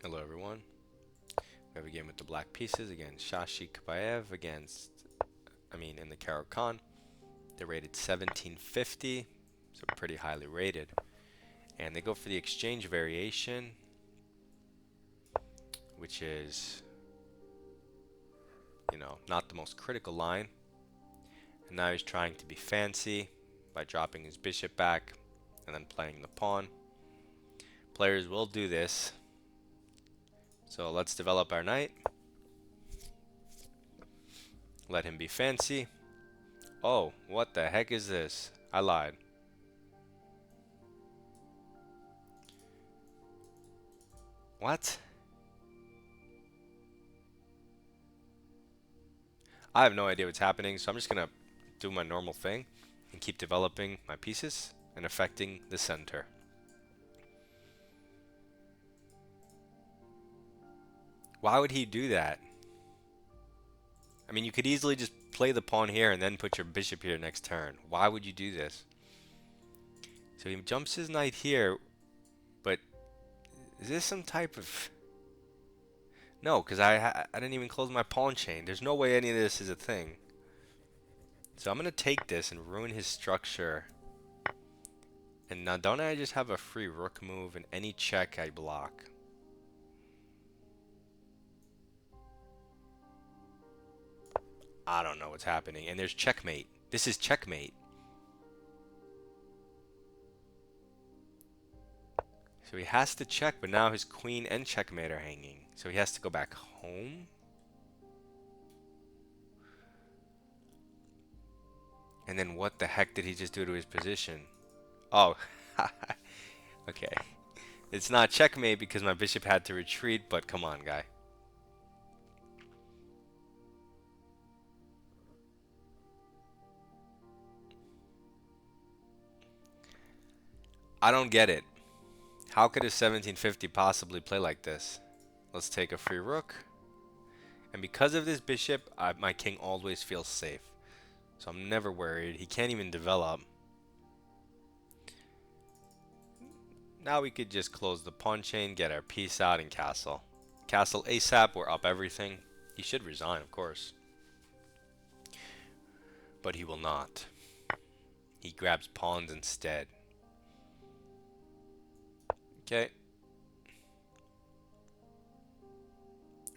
Hello everyone. We have a game with the black pieces against Shashi Kabaev in the Caro Kann. They're rated 1750, so pretty highly rated. And they go for the exchange variation, which is, not the most critical line. And now he's trying to be fancy by dropping his bishop back and then playing the pawn. Players will do this. So let's develop our knight. Let him be fancy. Oh, what the heck is this? I lied. What? I have no idea what's happening, so I'm just gonna do my normal thing and keep developing my pieces and affecting the center. Why would he do that? I mean, you could easily just play the pawn here and then put your bishop here next turn. Why would you do this? So he jumps his knight here, but is this some type of... No, because I didn't even close my pawn chain. There's no way any of this is a thing. So I'm going to take this and ruin his structure. And now don't I just have a free rook move and any check I block? I don't know what's happening. And there's checkmate. This is checkmate. So he has to check, but now his queen and checkmate are hanging. So he has to go back home? And then what the heck did he just do to his position? Oh, okay. It's not checkmate because my bishop had to retreat, but come on, guy. I don't get it. How could a 1750 possibly play like this? Let's take a free rook. And because of this bishop, my king always feels safe. So I'm never worried. He can't even develop. Now we could just close the pawn chain, get our piece out, and castle. Castle ASAP, we're up everything. He should resign, of course. But he will not. He grabs pawns instead. Okay.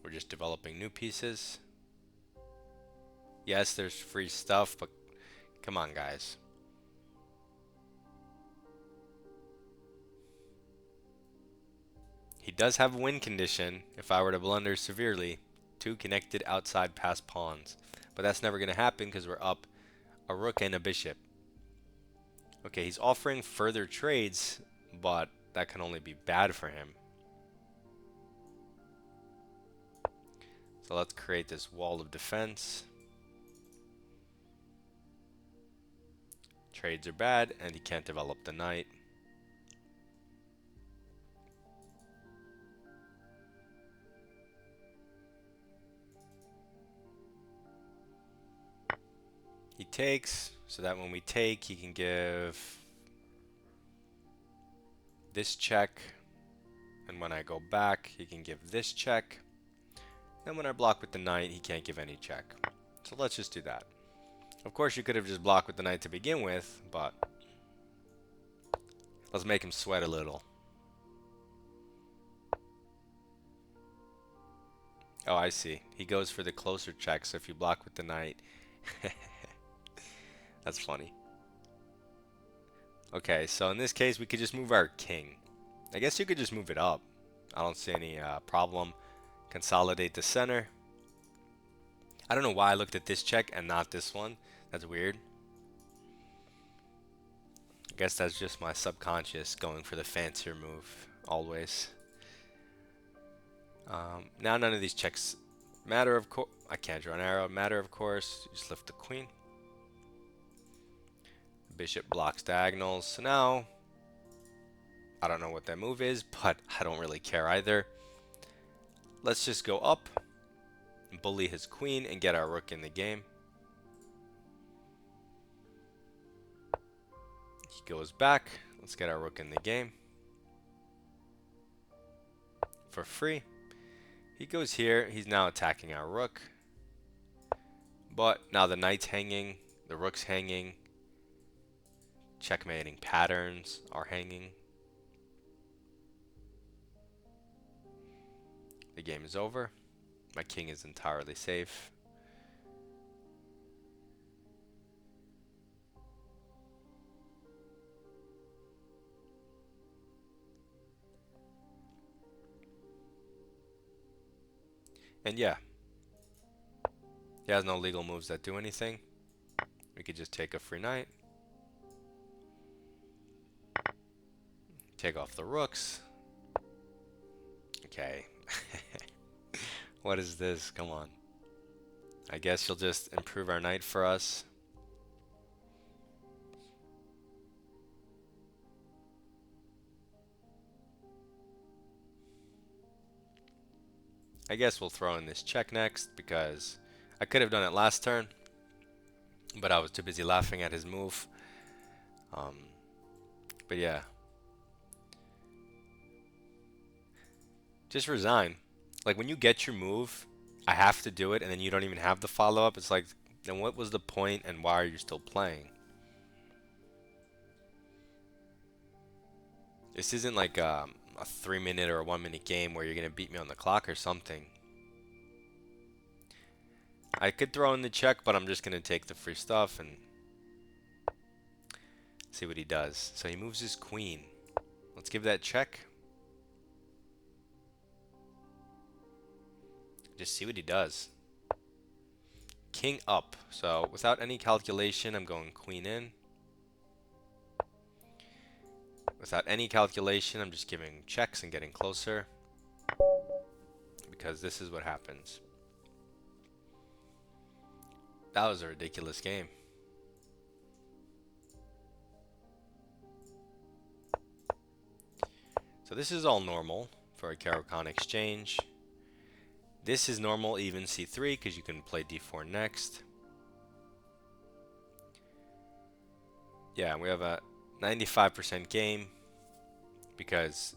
We're just developing new pieces. Yes, there's free stuff, but come on, guys. He does have a win condition if I were to blunder severely. Two connected outside passed pawns. But that's never going to happen because we're up a rook and a bishop. Okay, he's offering further trades, but that can only be bad for him. So let's create this wall of defense. Trades are bad, and he can't develop the knight. He takes, so that when we take, he can give this check. And when I go back, he can give this check. And when I block with the knight, he can't give any check. So let's just do that. Of course, you could have just blocked with the knight to begin with, but let's make him sweat a little. Oh, I see. He goes for the closer check, so if you block with the knight... That's funny. Okay, so in this case, we could just move our king. I guess you could just move it up. I don't see any problem. Consolidate the center. I don't know why I looked at this check and not this one. That's weird. I guess that's just my subconscious going for the fancier move, always. Now none of these checks matter, of course. I can't draw an arrow. Matter, of course. Just lift the queen. Bishop blocks diagonals. So now, I don't know what that move is, but I don't really care either. Let's just go up, bully his queen, and get our rook in the game. He goes back. Let's get our rook in the game. for free. He goes here. He's now attacking our rook. But now the knight's hanging. The rook's hanging. Checkmating patterns are hanging. The game is over. My king is entirely safe. And yeah, he has no legal moves that do anything. We could just take a free knight. Take off the rooks. Okay. What is this? Come on. I guess you'll just improve our knight for us. I guess we'll throw in this check next because I could have done it last turn, but I was too busy laughing at his move. But yeah. Just resign. Like when you get your move, I have to do it and then you don't even have the follow-up. It's like, then what was the point and why are you still playing? This isn't like a 3-minute or a 1-minute game where you're going to beat me on the clock or something. I could throw in the check, but I'm just going to take the free stuff and see what he does. So he moves his queen. Let's give that check. Just see what he does. King up. So without any calculation, I'm going queen in. Without any calculation, I'm just giving checks and getting closer. Because this is what happens. That was a ridiculous game. So this is all normal for a Caro Kann Exchange. This is normal even c3 because you can play d4 next. Yeah, we have a 95% game because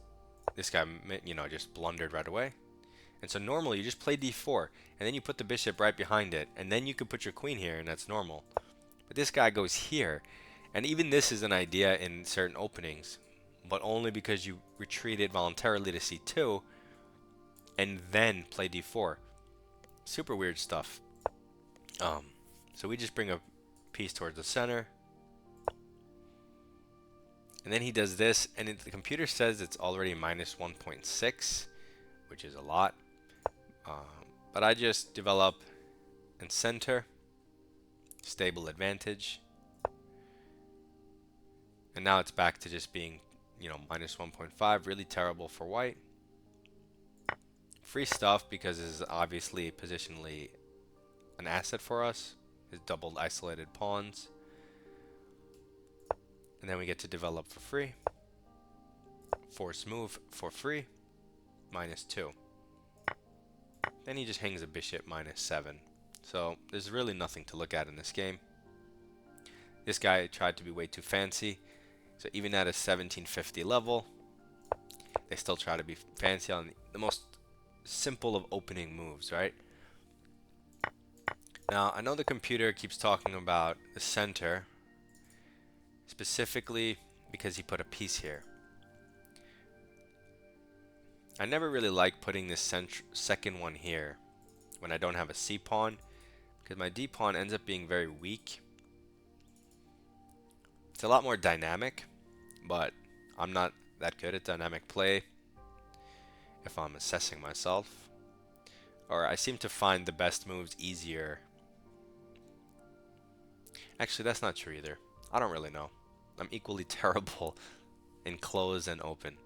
this guy, you know, just blundered right away. And so normally you just play d4 and then you put the bishop right behind it and then you could put your queen here and that's normal. But this guy goes here, and even this is an idea in certain openings, but only because you retreated voluntarily to c2 and then play d4. Super weird stuff. So we just bring a piece towards the center. And then he does this, and the computer says it's already minus 1.6, which is a lot. But I just develop and center, stable advantage. And now it's back to just being, you know, minus 1.5, really terrible for white. Free stuff because this is obviously positionally an asset for us. His doubled isolated pawns. And then we get to develop for free. Force move for free. -2. Then he just hangs a bishop -7. So there's really nothing to look at in this game. This guy tried to be way too fancy. So even at a 1750 level, they still try to be fancy on the most simple of opening moves, right? Now, I know the computer keeps talking about the center, specifically because he put a piece here. I never really like putting this second one here when I don't have a c-pawn, because my d-pawn ends up being very weak. It's a lot more dynamic, but I'm not that good at dynamic play if I'm assessing myself. Or I seem to find the best moves easier. Actually, that's not true either. I don't really know. I'm equally terrible in close and open.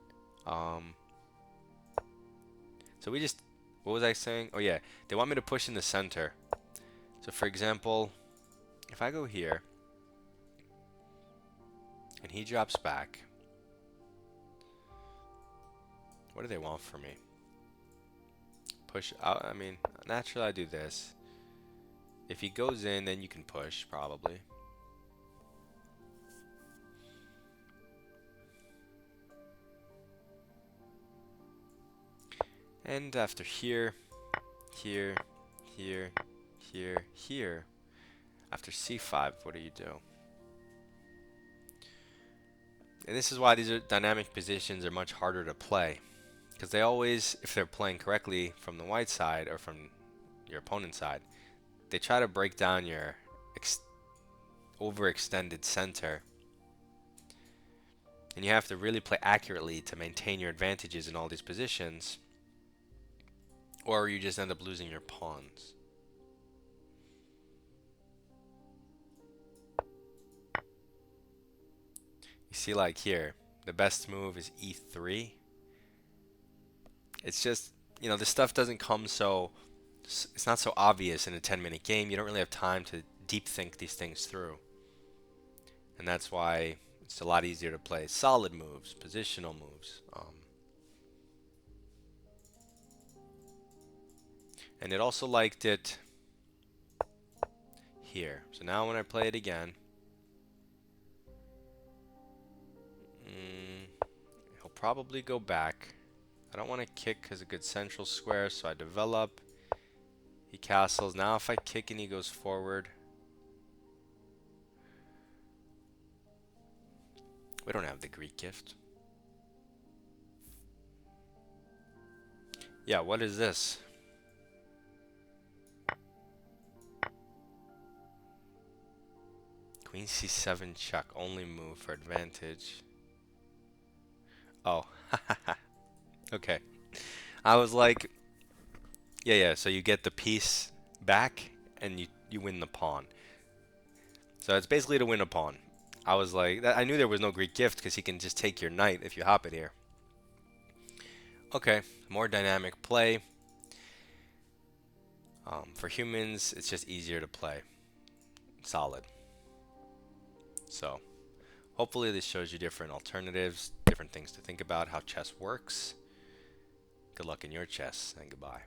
So we just, what was I saying? Oh yeah, they want me to push in the center. So for example, if I go here, and he drops back, what do they want from me? Push out, I mean, naturally I do this. If he goes in, then you can push, probably. And after here, here, here, here, here, after c5, what do you do? And this is why these dynamic positions are much harder to play, because they always, if they're playing correctly from the white side or from your opponent's side, they try to break down your overextended center, and you have to really play accurately to maintain your advantages in all these positions, or you just end up losing your pawns. You see, like here, the best move is e3. It's just, you know, this stuff doesn't come so, it's not so obvious in a 10-minute game. You don't really have time to deep think these things through. And that's why it's a lot easier to play solid moves, positional moves. And it also liked it here. So now when I play it again, he'll probably go back. I don't want to kick because a good central square, so I develop. He castles. Now if I kick and he goes forward, we don't have the Greek gift. Yeah, what is this? Queen c7 check, only move for advantage. Oh, okay. I was like, yeah, so you get the piece back and you win the pawn. So it's basically to win a pawn. I was like, I knew there was no Greek gift because he can just take your knight if you hop it here. Okay, more dynamic play. For humans, it's just easier to play. Solid. So, hopefully this shows you different alternatives, different things to think about, how chess works. Good luck in your chess, and goodbye.